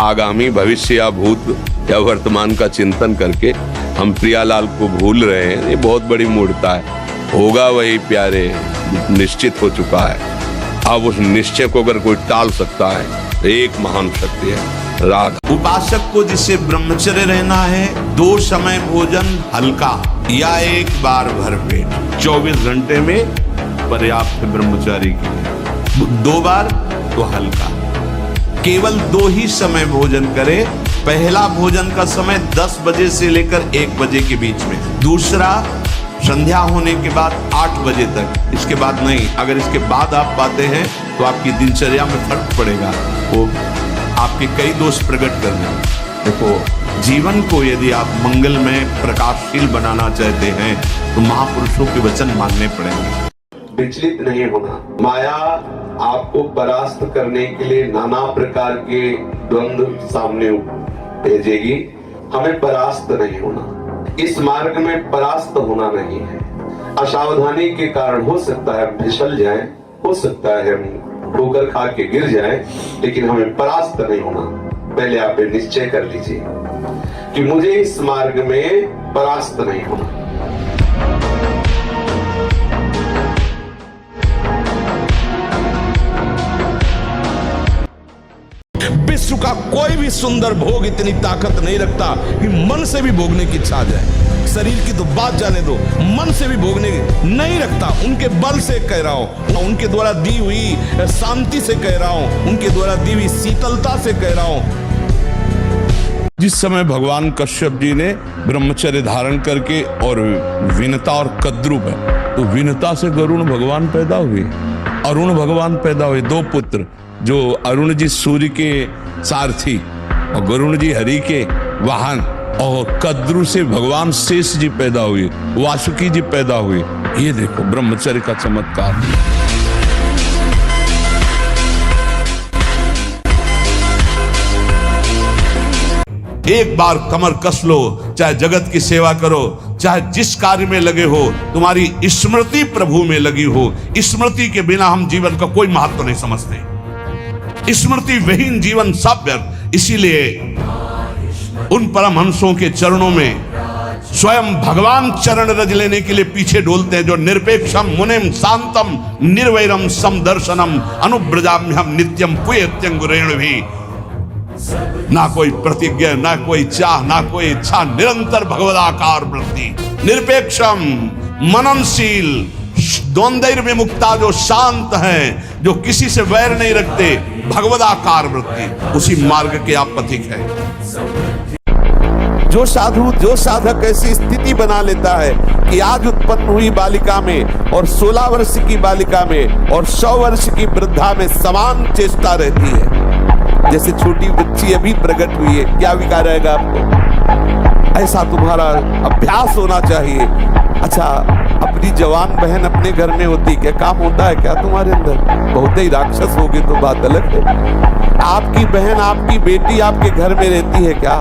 आगामी भविष्य या भूत या वर्तमान का चिंतन करके हम प्रियालाल को भूल रहे हैं, ये बहुत बड़ी मूर्खता है। होगा वही प्यारे, निश्चित हो चुका है। अब उस निश्चय को अगर कोई टाल सकता है तो एक महान शक्ति है राधा। उपासक को जिसे ब्रह्मचर्य रहना है, 2 समय भोजन हल्का या 1 बार भरपेट 24 घंटे में पर्याप्त है ब्रह्मचारी के लिए। 2 बार तो हल्का, केवल 2 ही समय भोजन करे। पहला भोजन का समय 10 बजे से लेकर 1 बजे के बीच में, दूसरा संध्या होने के बाद 8 बजे तक, इसके बाद नहीं। अगर इसके बाद आप पाते हैं तो आपकी दिनचर्या में फर्क पड़ेगा, वो आपके कई दोष प्रकट करने। देखो, जीवन को यदि आप मंगलमय प्रकाशशील बनाना चाहते हैं तो महापुरुषों के वचन मानने पड़ेंगे। विचलित नहीं होना। माया आपको परास्त करने के लिए नाना प्रकार के द्वंद्व सामने भेजेगी, हमें परास्त नहीं होना। इस मार्ग में परास्त होना नहीं है। असावधानी के कारण हो सकता है फिसल जाए, हो सकता है हम ठोकर खा के गिर जाए, लेकिन हमें परास्त नहीं होना। पहले आप निश्चय कर लीजिए कि मुझे इस मार्ग में परास्त नहीं होना। विश्व का कोई भी सुंदर भोग इतनी ताकत नहीं रखता कि मन से भी भोगने की इच्छा आ जाए। शरीर की तो बात जाने दो, मन से भी भोगने नहीं रखता। उनके बल से कह रहा हूं, उनके द्वारा दी हुई शांति से कह रहा हूं, उनके द्वारा दी हुई शीतलता से कह रहा हूं। जिस समय भगवान कश्यप जी ने ब्रह्मचर्य धारण करके और विनता और कद्रुप है, तो विनता से गरुण भगवान पैदा हुए, अरुण भगवान पैदा हुए। 2 पुत्र, जो अरुण जी सूर्य के सारथी और गरुण जी हरि के वाहन, और कद्रु से भगवान शेष जी पैदा हुए, वासुकी जी पैदा हुए। ये देखो ब्रह्मचर्य का चमत्कार। एक बार कमर कस लो, चाहे जगत की सेवा करो, चाहे जिस कार्य में लगे हो, तुम्हारी स्मृति प्रभु में लगी हो। स्मृति के बिना हम जीवन का कोई महत्व नहीं समझते। स्मृति विहीन जीवन सब व्यर्थ। इसीलिए उन परमहंसों के चरणों में स्वयं भगवान चरण रज लेने के लिए पीछे डोलते हैं, जो निरपेक्षम मुनिम शांतम निर्वैरम समदर्शनम अनुब्रजाम्यहम नित्यम पुयत्यंगुरेण भी। ना कोई प्रतिज्ञा, ना कोई चाह, ना कोई इच्छा, निरंतर भगवदाकार वृत्ति। निरपेक्षम मननशील, द्वंद्व विमुक्ता, जो शांत हैं, जो किसी से वैर नहीं रखते, भगवदाकार वृत्ति, उसी मार्ग के आप पथिक हैं। जो साधु, जो साधक ऐसी स्थिति बना लेता है कि आज उत्पन्न हुई बालिका में और 16 वर्ष की बालिका में और 100 वर्ष की वृद्धा में समान चेष्टा रहती है, जैसे छोटी बच्ची अभी प्रकट हुई है, क्या विकार रहेगा आपको? ऐसा तुम्हारा अभ्यास होना चाहिए। अच्छा, अपनी जवान बहन अपने घर में होती, क्या काम होता है क्या तुम्हारे अंदर? बहुत ही राक्षस हो गए तो बात अलग है। आपकी बहन, आपकी बेटी आपके घर में रहती है क्या?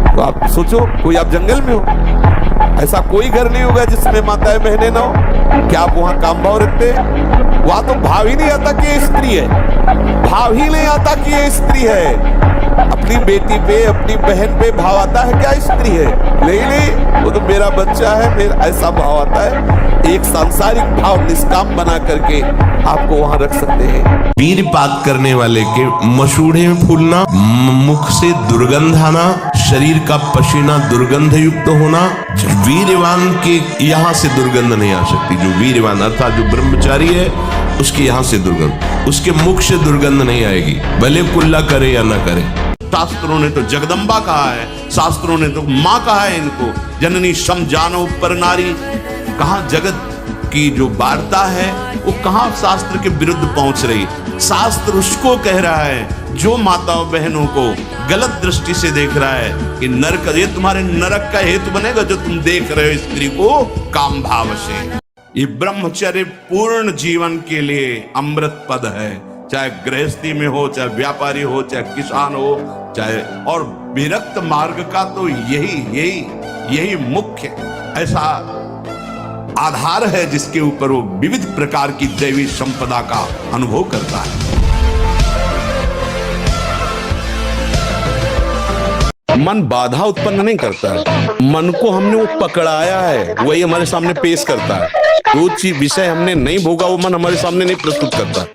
तो आप सोचो, कोई आप जंगल में हो, ऐसा कोई घर नहीं होगा जिसमें माताएं बहनें ना हो। क्या आप वहां काम भाव रखते हैं? वहां तो भाव ही नहीं आता कि ये स्त्री है, भाव ही नहीं आता कि ये स्त्री है। अपनी बेटी पे, अपनी बहन पे भाव आता है क्या स्त्री है? नहीं, वो तो मेरा बच्चा है, मेरा ऐसा भाव आता है। एक सांसारिक भाव निष्काम बना करके आपको वहां रख सकते हैं। वीरपात करने वाले के मसूड़े में फूलना, मुख से दुर्गंध आना, शरीर का पसीना दुर्गंध युक्त होना। वीरवान के यहाँ से दुर्गंध नहीं आ सकती। जो वीरवान अर्थात जो ब्रह्मचारी है, उसके यहाँ से दुर्गंध, उसके मुख से दुर्गंध नहीं आएगी, भले कुल्ला करे या ना करे। शास्त्रों ने तो जगदम्बा कहा है, शास्त्रों ने तो माँ कहा है इनको, जननी सम जानो पर नारी। कहाँ जगत की जो वार्ता है वो कहाँ शास्त्र के विरुद्ध पहुंच रही? शास्त्र उसको कह रहा है जो माताओं बहनों को गलत दृष्टि से देख रहा है कि नरक, ये तुम्हारे नरक का हेतु बनेगा जो तुम देख रहे हो स्त्री को काम भाव से। ये ब्रह्मचर्य पूर्ण जीवन के लिए अमृत पद है, चाहे गृहस्थी में हो, चाहे व्यापारी हो, चाहे किसान हो, चाहे और विरक्त मार्ग का तो यही मुख्य ऐसा आधार है जिसके ऊपर वो विविध प्रकार की दैवी संपदा का अनुभव करता है। मन बाधा उत्पन्न नहीं करता है, मन को हमने वो पकड़ाया है, वही हमारे सामने पेश करता है। जो चीज विषय हमने नहीं भोगा वो मन हमारे सामने नहीं प्रस्तुत करता।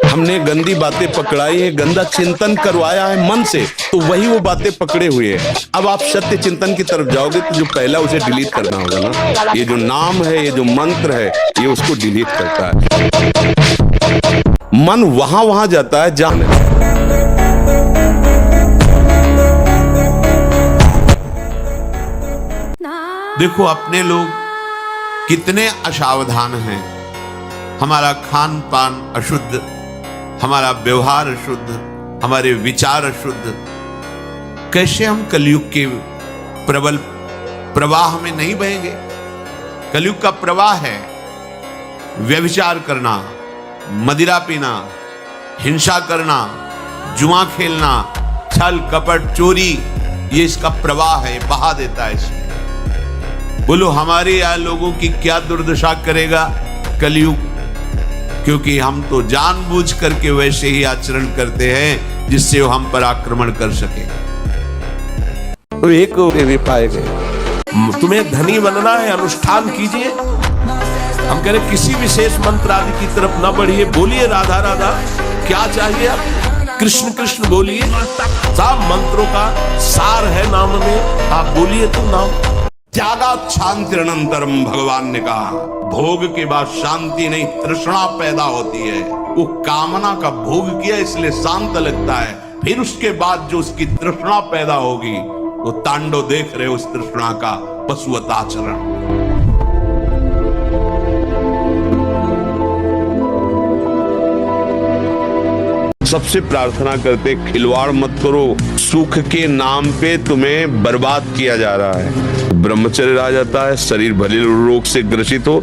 हमने गंदी बातें पकड़ाई है, गंदा चिंतन करवाया है मन से, तो वही वो बातें पकड़े हुए हैं। अब आप सत्य चिंतन की तरफ जाओगे तो जो पहला उसे डिलीट करना होगा ना, ये जो नाम है, ये जो मंत्र है, ये उसको डिलीट करता है। मन वहां जाता है जहां देखो अपने लोग कितने असावधान हैं। हमारा खान पान अशुद्ध, हमारा व्यवहार अशुद्ध, हमारे विचार अशुद्ध। कैसे हम कलयुग के प्रबल प्रवाह में नहीं बहेंगे? कलयुग का प्रवाह है व्यभिचार करना, मदिरा पीना, हिंसा करना, जुआ खेलना, छल कपट चोरी, ये इसका प्रवाह है, बहा देता है इसमें। बोलो हमारे यहाँ लोगों की क्या दुर्दशा करेगा कलयुग? क्योंकि हम तो जानबूझ करके वैसे ही आचरण करते हैं जिससे वो हम पर आक्रमण कर सके। तो एक भी पाए गए। तुम्हें धनी बनना है, अनुष्ठान कीजिए। हम कह रहे किसी विशेष मंत्र आदि की तरफ न बढ़िए, बोलिए राधा राधा। क्या चाहिए आप? कृष्ण कृष्ण बोलिए। सब मंत्रों का सार है नाम में, आप बोलिए तो नाम। त्यागात शांतिरनंतरम, भगवान ने कहा भोग के बाद शांति नहीं, तृष्णा पैदा होती है। वो कामना का भोग किया इसलिए शांत लगता है, फिर उसके बाद जो उसकी तृष्णा पैदा होगी वो तांडव देख रहे उस तृष्णा का पशुवत आचरण। सबसे प्रार्थना करते खिलवाड़ मत करो, सुख के नाम पे तुम्हें बर्बाद किया जा रहा है। ब्रह्मचर्य रह जाता है, शरीर भले रोग से ग्रसित हो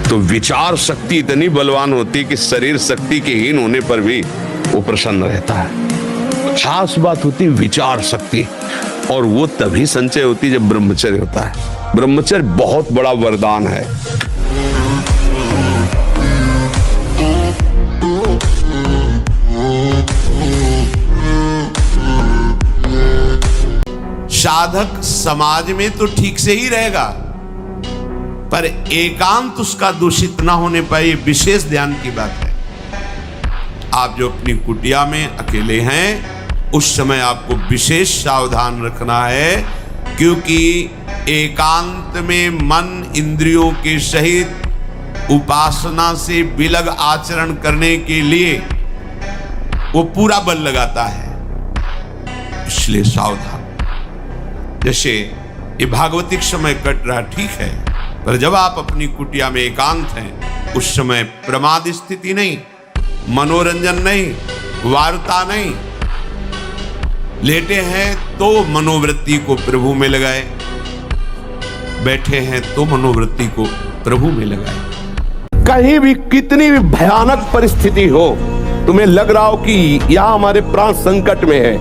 तो विचार शक्ति इतनी बलवान होती है कि शरीर शक्ति के हीन होने पर भी वो प्रसन्न रहता है। खास बात होती है विचार शक्ति, और वो तभी संचय होती है जब ब्रह्मचर्य होता है। ब्रह्मचर्य बहुत बड़ा वरदान है। साधक समाज में तो ठीक से ही रहेगा, पर एकांत उसका दूषित ना होने पाए, विशेष ध्यान की बात है। आप जो अपनी कुटिया में अकेले हैं उस समय आपको विशेष सावधान रखना है, क्योंकि एकांत में मन इंद्रियों के सहित उपासना से विलग आचरण करने के लिए वो पूरा बल लगाता है, इसलिए सावधान। जैसे ये भागवतिक समय कट रहा ठीक है, पर जब आप अपनी कुटिया में एकांत हैं उस समय प्रमाद स्थिति नहीं, मनोरंजन नहीं, वार्ता नहीं। लेटे हैं तो मनोवृत्ति को प्रभु में लगाए, बैठे हैं तो मनोवृत्ति को प्रभु में लगाए। कहीं भी कितनी भी भयानक परिस्थिति हो, तुम्हें लग रहा हो कि यह हमारे प्राण संकट में है,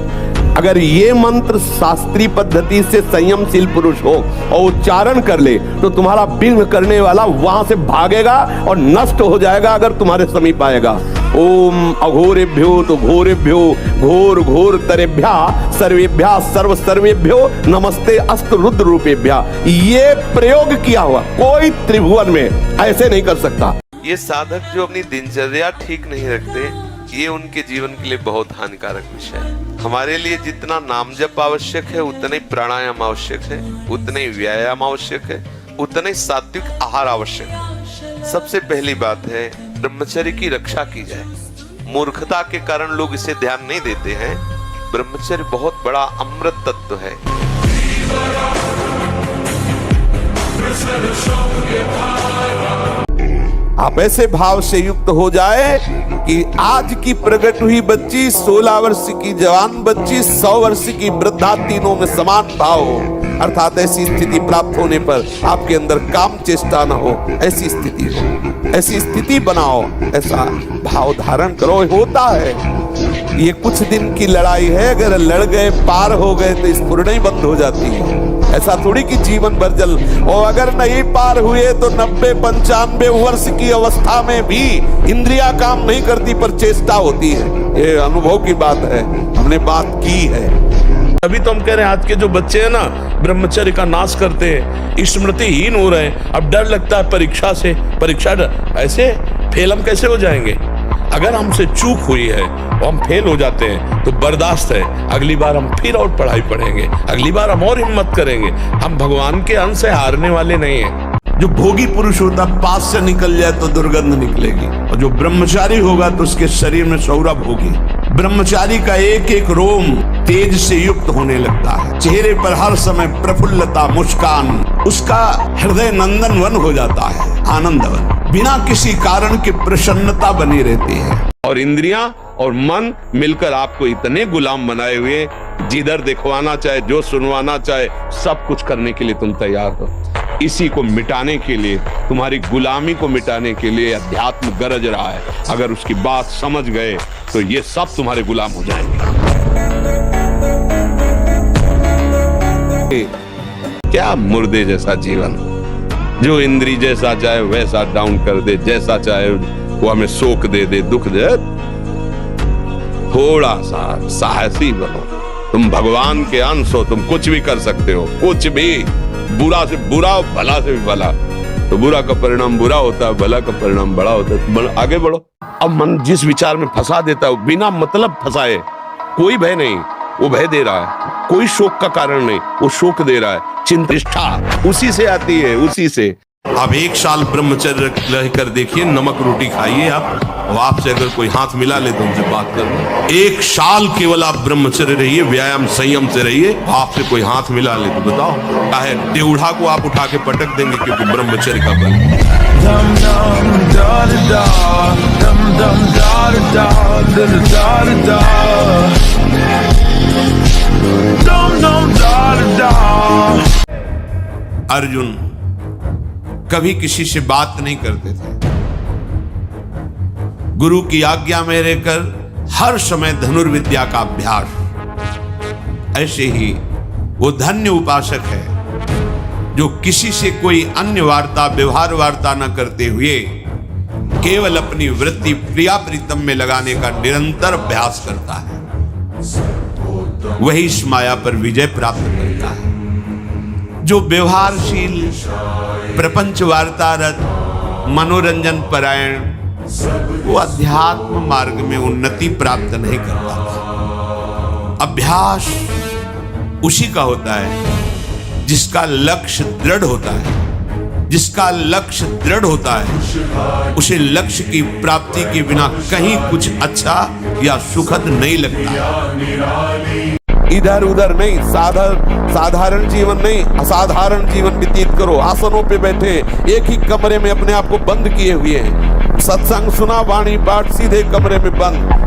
अगर ये मंत्र शास्त्रीय पद्धति से संयमशील पुरुष हो और उच्चारण कर ले तो तुम्हारा विघ्न करने वाला वहां से भागेगा और नष्ट हो जाएगा अगर तुम्हारे समीप आएगा। ओम अघोरेभ्यो तो घोरेभ्यो घोर घोर तरेभ्या सर्वेभ्या सर्व सर्वेभ्यो नमस्ते अस्त रुद्र रूपेभ्या। ये प्रयोग किया हुआ कोई त्रिभुवन में ऐसे नहीं कर सकता। ये साधक जो अपनी दिनचर्या ठीक नहीं रखते, ये उनके जीवन के लिए बहुत हानिकारक विषय है। हमारे लिए जितना नाम जप आवश्यक है उतना ही प्राणायाम आवश्यक है, उतना ही व्यायाम आवश्यक है, उतना ही सात्विक आहार आवश्यक है। सबसे पहली बात है ब्रह्मचर्य की रक्षा की जाए। मूर्खता के कारण लोग इसे ध्यान नहीं देते हैं। ब्रह्मचर्य बहुत बड़ा अमृत तत्व है। आप ऐसे भाव से युक्त हो जाए कि आज की प्रकट हुई बच्ची, 16 वर्ष की जवान बच्ची, 100 वर्ष की वृद्धा, तीनों में समान भाव हो। अर्थात ऐसी स्थिति प्राप्त होने पर आपके अंदर काम चेष्टा न हो, ऐसी स्थिति हो, ऐसी स्थिति बनाओ, ऐसा भाव धारण करो। होता है ये कुछ दिन की लड़ाई है, अगर लड़ गए पार हो गए तो स्फुरना ही बंद हो जाती है। ऐसा थोड़ी कि जीवन भर जल, और अगर नहीं पार हुए तो 90-95 वर्ष की अवस्था में भी इंद्रिया काम नहीं करती पर चेष्टा होती है। ये अनुभव की बात है, हमने बात की है। अभी तो हम कह रहे हैं आज के जो बच्चे हैं ना, ब्रह्मचर्य का नाश करते हैं, स्मृतिहीन हो रहे हैं। अब डर लगता है परीक्षा से, परीक्षा ऐसे फेल हम कैसे हो जाएंगे? अगर हमसे चूक हुई है और हम फेल हो जाते हैं तो बर्दाश्त है, अगली बार हम फिर और पढ़ाई पढ़ेंगे, अगली बार हम और हिम्मत करेंगे। हम भगवान के अंश से हारने वाले नहीं हैं। जो भोगी पुरुष होता पास से निकल जाए तो दुर्गंध निकलेगी, और जो ब्रह्मचारी होगा तो उसके शरीर में सौरभ होगी। ब्रह्मचारी का एक एक रोम तेज से युक्त होने लगता है, चेहरे पर हर समय प्रफुल्लता, मुस्कान, उसका हृदय नंदन वन हो जाता है, आनंदवन, बिना किसी कारण की प्रसन्नता बनी रहती है। और इंद्रियां और मन मिलकर आपको इतने गुलाम बनाए हुए, जिधर दिखवाना चाहे, जो सुनवाना चाहे, सब कुछ करने के लिए तुम तैयार हो। इसी को मिटाने के लिए, तुम्हारी गुलामी को मिटाने के लिए अध्यात्म गरज रहा है। अगर उसकी बात समझ गए तो ये सब तुम्हारे गुलाम हो जाएंगे। क्या मुर्दे जैसा जीवन, जो इंद्री जैसा चाहे वैसा डाउन कर दे, जैसा चाहे वो हमें शोक दे दे, दुख दे। थोड़ा सा साहसी बनो, तुम भगवान के अंश हो, तुम कुछ भी कर सकते हो, कुछ भी। बुरा से बुरा, भला से भी भला। तो बुरा का परिणाम बुरा होता है, भला का परिणाम बड़ा होता है। आगे बढ़ो। अब मन जिस विचार में फंसा देता है, बिना मतलब फंसाए, कोई भय नहीं, वो भय दे रहा है। कोई शोक का कारण नहीं, वो शोक दे रहा है। चिंता उसी से आती है, उसी से। आप 1 साल ब्रह्मचर्य रहकर देखिए, नमक रोटी खाइए आप, और आपसे अगर कोई हाथ मिला ले तो उनसे बात कर। 1 साल केवल आप ब्रह्मचर्य रहिए, व्यायाम संयम से रहिए, आपसे कोई हाथ मिला ले तो बताओ, चाहे टेढ़ा को आप उठा के पटक देंगे, क्योंकि ब्रह्मचर्य का बल। अर्जुन कभी किसी से बात नहीं करते थे, गुरु की आज्ञा में रहकर हर समय धनुर्विद्या का अभ्यास। ऐसे ही वो धन्य उपासक है जो किसी से कोई अन्य वार्ता, व्यवहार वार्ता न करते हुए केवल अपनी वृत्ति प्रिया प्रीतम में लगाने का निरंतर अभ्यास करता है। वही इस माया पर विजय प्राप्त करता है। जो व्यवहारशील, प्रपंच वार्तारत, मनोरंजन परायण, वो अध्यात्म मार्ग में उन्नति प्राप्त नहीं कर पाता। अभ्यास उसी का होता है जिसका लक्ष्य दृढ़ होता है। जिसका लक्ष्य दृढ़ होता है उसे लक्ष्य की प्राप्ति के बिना कहीं कुछ अच्छा या सुखद नहीं लगता। इधर उधर नहीं, साधारण जीवन नहीं, असाधारण जीवन व्यतीत करो। आसनों पे बैठे, एक ही कमरे में अपने आप को बंद किए हुए हैं। सत्संग सुना, वाणी पाठ, सीधे कमरे में बंद।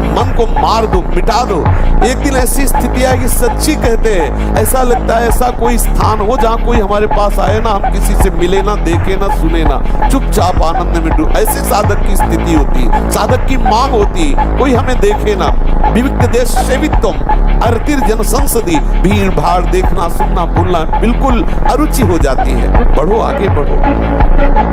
मन को मार दो, मिटा दो। एक दिन ऐसी स्थिति आएगी, सच्ची कहते हैं, ऐसा लगता है ऐसा कोई स्थान हो जहाँ कोई हमारे पास आए ना, हम किसी से मिले ना, देखे ना, सुने ना, चुपचाप आनंद में डूब। ऐसे साधक की स्थिति होती, साधक की मांग होती, कोई हमें देखे ना। विविक्त देश सेवित्वम अर्तिर जन संसदी, भीड़ भाड़ देखना, सुनना, बोलना बिल्कुल अरुचि हो जाती है। बढ़ो, आगे बढ़ो।